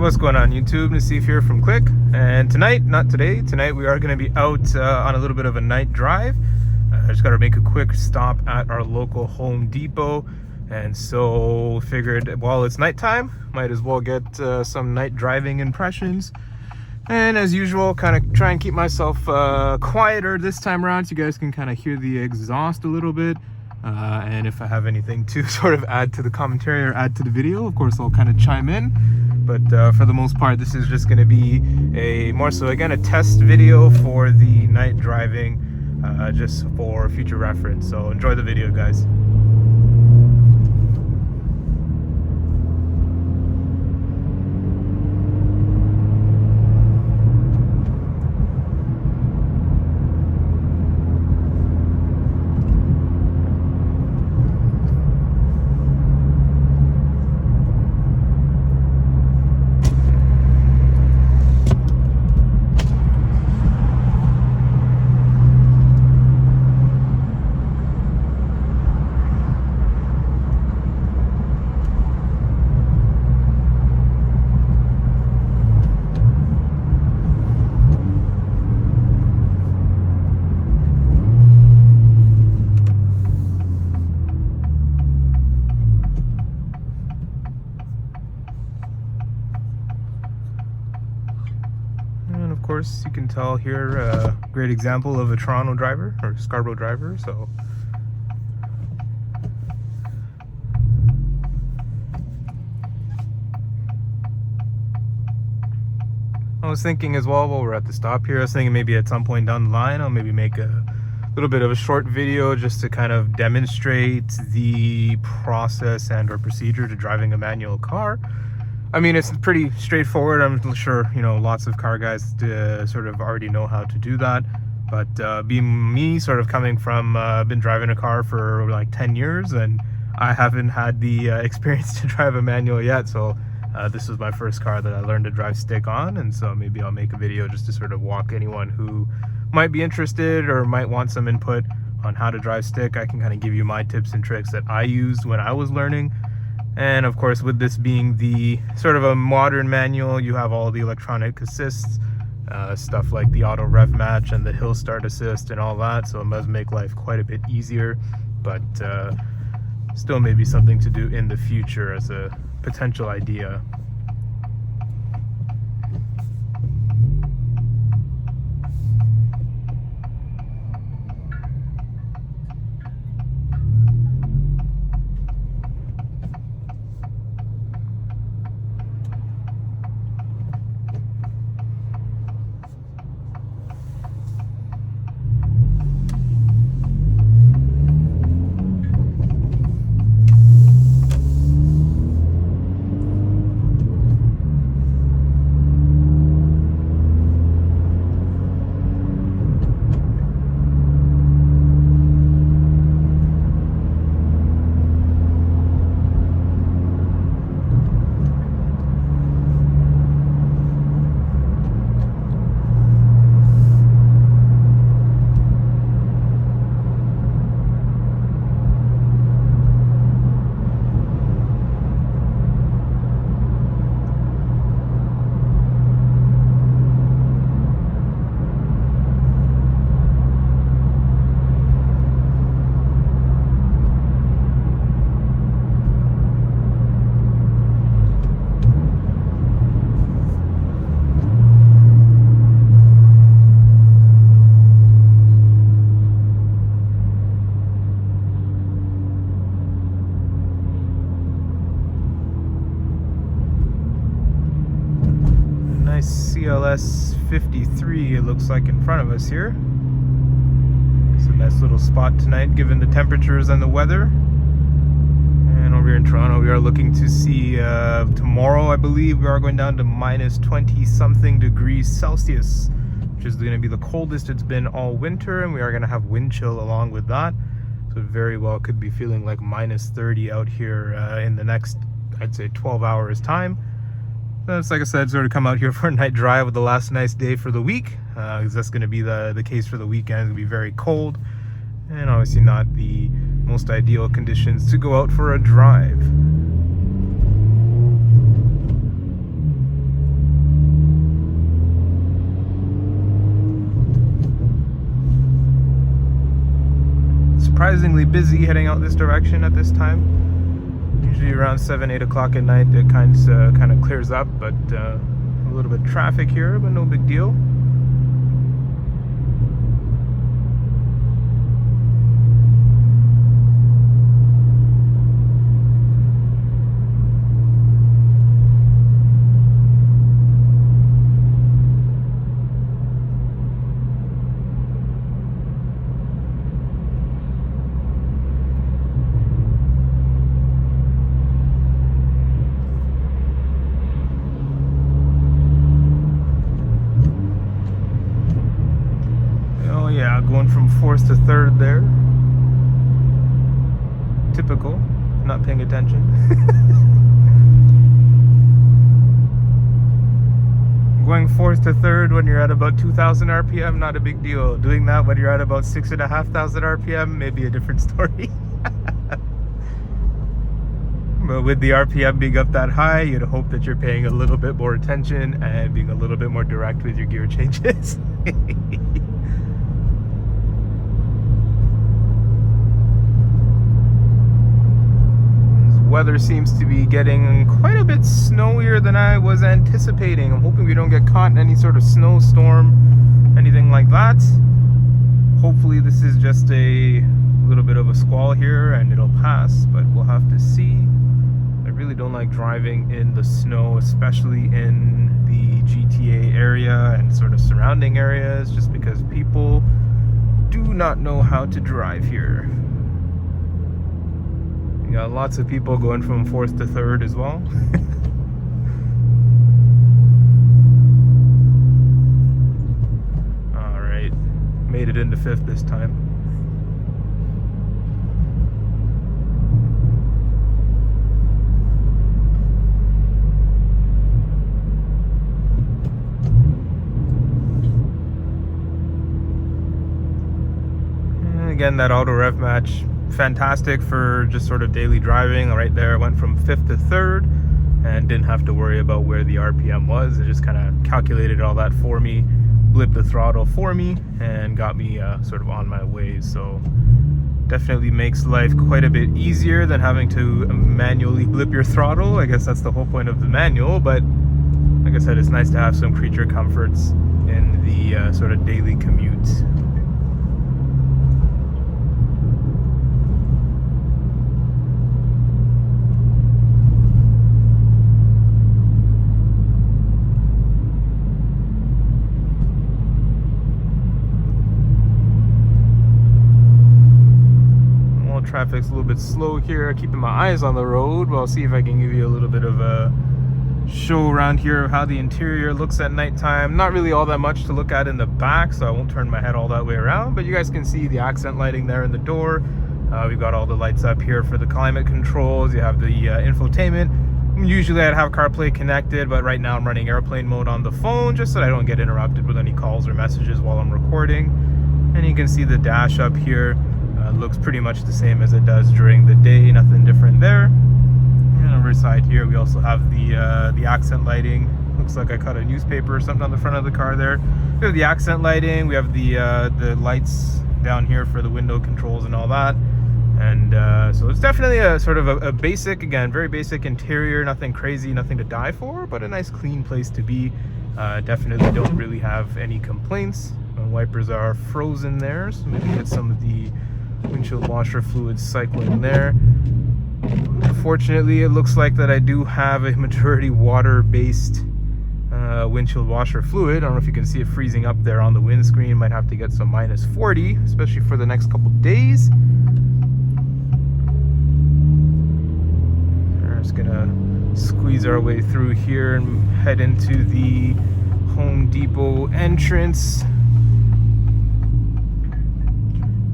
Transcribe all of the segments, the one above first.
What's going on YouTube? Nasif here from Click, and tonight we are going to be out on a little bit of a night drive. I just got to make a quick stop at our local Home Depot, and so figured while it's nighttime, might as well get some night driving impressions. And as usual, kind of try and keep myself quieter this time around so you guys can kind of hear the exhaust a little bit. And if I have anything to sort of add to the commentary or add to the video, of course I'll kind of chime in. But for the most part, this is just going to be a test video for the night driving, just for future reference. So enjoy the video, guys. Of course, you can tell here a great example of a Toronto driver or Scarborough driver. So I was thinking as well, while we're at the stop here, I was thinking maybe at some point down the line I'll maybe make a little bit of a short video just to kind of demonstrate the process and or procedure to driving a manual car. I mean, it's pretty straightforward. I'm sure, you know, lots of car guys sort of already know how to do that. But being me, sort of coming from, been driving a car for like 10 years, and I haven't had the experience to drive a manual yet. So this was my first car that I learned to drive stick on. And so maybe I'll make a video just to sort of walk anyone who might be interested or might want some input on how to drive stick. I can kind of give you my tips and tricks that I used when I was learning. And of course, with this being the sort of a modern manual, you have all the electronic assists, stuff like the auto rev match and the hill start assist and all that. So it does make life quite a bit easier, but still maybe something to do in the future as a potential idea. CLS 53 it looks like in front of us here. It's a nice little spot tonight given the temperatures and the weather. And over here in Toronto we are looking to see tomorrow, I believe we are going down to minus 20 something degrees Celsius, which is going to be the coldest it's been all winter, and we are going to have wind chill along with that. So it very well could be feeling like minus 30 out here in the next, I'd say, 12 hours time. It's like I said, sort of come out here for a night drive with the last nice day for the week, because that's going to be the case for the weekend. It's going to be very cold, and obviously not the most ideal conditions to go out for a drive. surprisingly busy heading out this direction at this time. Usually around 7-8 o'clock at night it kind of clears up, but a little bit of traffic here, but no big deal. Yeah, going from 4th to 3rd there. Typical, not paying attention. Going 4th to 3rd when you're at about 2,000 RPM, not a big deal. Doing that when you're at about 6,500 RPM, maybe a different story. But with the RPM being up that high, you'd hope that you're paying a little bit more attention and being a little bit more direct with your gear changes. Weather seems to be getting quite a bit snowier than I was anticipating. I'm hoping we don't get caught in any sort of snowstorm, anything like that. Hopefully this is just a little bit of a squall here and it'll pass, but we'll have to see. I really don't like driving in the snow, especially in the GTA area and sort of surrounding areas, just because people do not know how to drive here. You got lots of people going from 4th to 3rd as well. Alright, made it into 5th this time. And again, that auto rev match, fantastic for just sort of daily driving. Right there, I went from 5th to 3rd and didn't have to worry about where the RPM was. It just kind of calculated all that for me, blipped the throttle for me, and got me sort of on my way. So definitely makes life quite a bit easier than having to manually blip your throttle. I guess that's the whole point of the manual, but like I said, it's nice to have some creature comforts in the sort of daily commute. Traffic's a little bit slow here, keeping my eyes on the road. Well, I'll see if I can give you a little bit of a show around here of how the interior looks at nighttime. Not really all that much to look at in the back, so I won't turn my head all that way around, but you guys can see the accent lighting there in the door. We've got all the lights up here for the climate controls. You have the infotainment. Usually I'd have CarPlay connected, but right now I'm running airplane mode on the phone just so I don't get interrupted with any calls or messages while I'm recording. And you can see the dash up here. Looks pretty much the same as it does during the day, nothing different there. And over the side here we also have the accent lighting. Looks like I cut a newspaper or something on the front of the car there. We have the accent lighting, we have the lights down here for the window controls and all that. And so it's definitely a sort of a basic, again, very basic interior, nothing crazy, nothing to die for, but a nice clean place to be. Definitely don't really have any complaints. My wipers are frozen there, so maybe get some of the windshield washer fluid cycling there. Unfortunately, it looks like that I do have a majority water-based windshield washer fluid. I don't know if you can see it freezing up there on the windscreen. Might have to get some -40, especially for the next couple days. We're just gonna squeeze our way through here and head into the Home Depot entrance.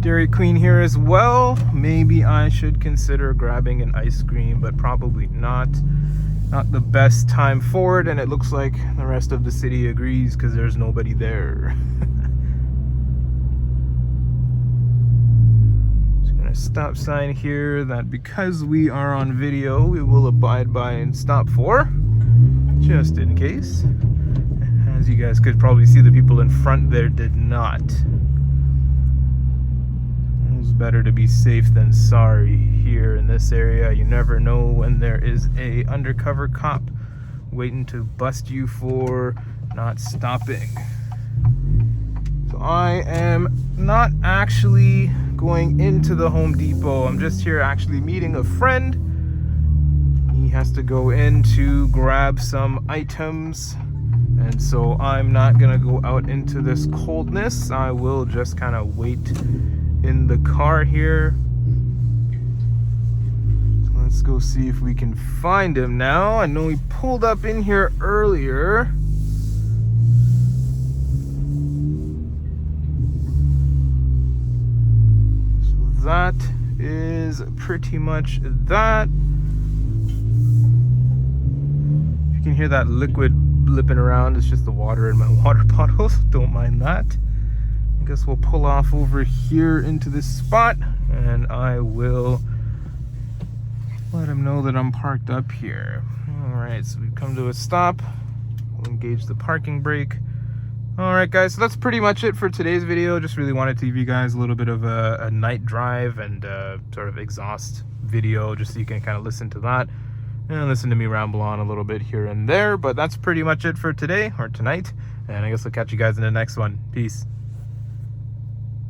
Dairy Queen here as well. Maybe I should consider grabbing an ice cream, but probably not. Not the best time for it, and it looks like the rest of the city agrees because there's nobody there. Just gonna stop sign here that because we are on video, we will abide by and stop for, just in case. As you guys could probably see, the people in front there did not. It's better to be safe than sorry here in this area. You never know when there is a undercover cop waiting to bust you for not stopping. So I am not actually going into the Home Depot. I'm just here actually meeting a friend. He has to go in to grab some items, and so I'm not gonna go out into this coldness. I will just kind of wait in the car here. So let's go see if we can find him now. I know he pulled up in here earlier. So that is pretty much that. You can hear that liquid blipping around. It's just the water in my water bottle, so don't mind that. I guess we'll pull off over here into this spot, and I will let him know that I'm parked up here. Alright, so we've come to a stop. We'll engage the parking brake. Alright guys, so that's pretty much it for today's video. Just really wanted to give you guys a little bit of a night drive and sort of exhaust video, just so you can kind of listen to that and listen to me ramble on a little bit here and there. But that's pretty much it for today or tonight, and I guess I'll catch you guys in the next one. Peace.